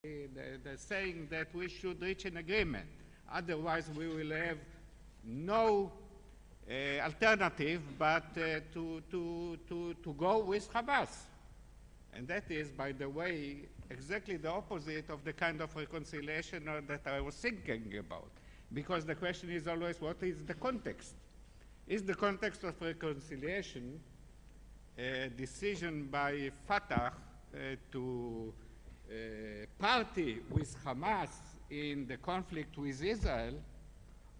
the saying that we should reach an agreement. Otherwise, we will have no alternative but to go with Hamas. And that is, by the way, exactly the opposite of the kind of reconciliation that I was thinking about. Because the question is always, what is the context? Is the context of reconciliation a decision by Fatah to party with Hamas in the conflict with Israel,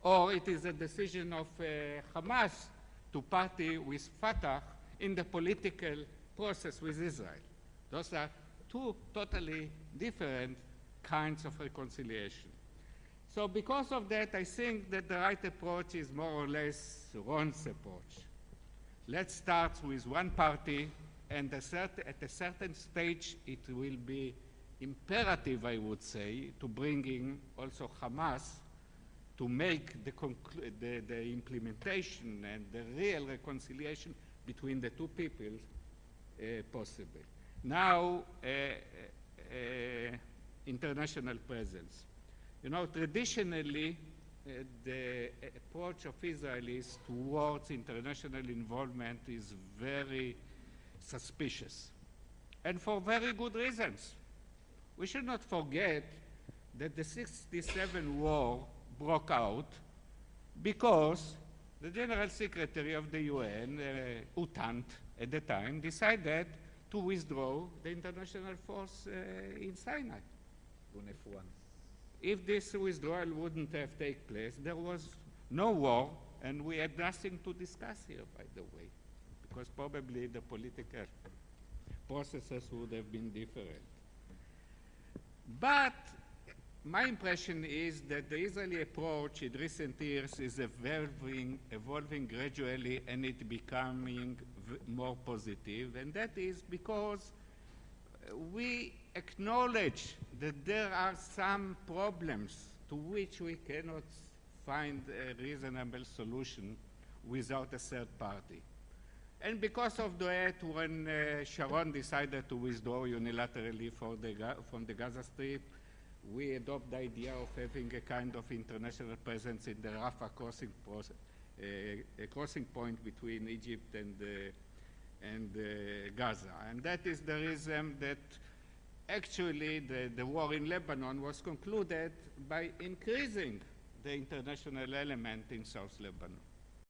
or it is a decision of Hamas to party with Fatah in the political process with Israel? Those are two totally different kinds of reconciliation. So because of that, I think that the right approach is more or less Ron's approach. Let's start with one party, and at a certain stage, it will be imperative, I would say, to bring in also Hamas to make the implementation and the real reconciliation between the two peoples possible. Now, international presence. You know, traditionally, the approach of Israelis towards international involvement is very suspicious, and for very good reasons. We should not forget that the 1967 war broke out because the General Secretary of the UN, Utant, at the time, decided to withdraw the international force in Sinai. If this withdrawal wouldn't have taken place, there was no war, and we had nothing to discuss here, by the way, because probably the political processes would have been different. But my impression is that the Israeli approach in recent years is evolving gradually, and it becoming more positive, and that is because we acknowledge that there are some problems to which we cannot find a reasonable solution without a third party. And because of that, when Sharon decided to withdraw unilaterally from the Gaza Strip, we adopt the idea of having a kind of international presence in the Rafah a crossing point between Egypt and Gaza. And that is the reason that actually the war in Lebanon was concluded by increasing the international element in South Lebanon.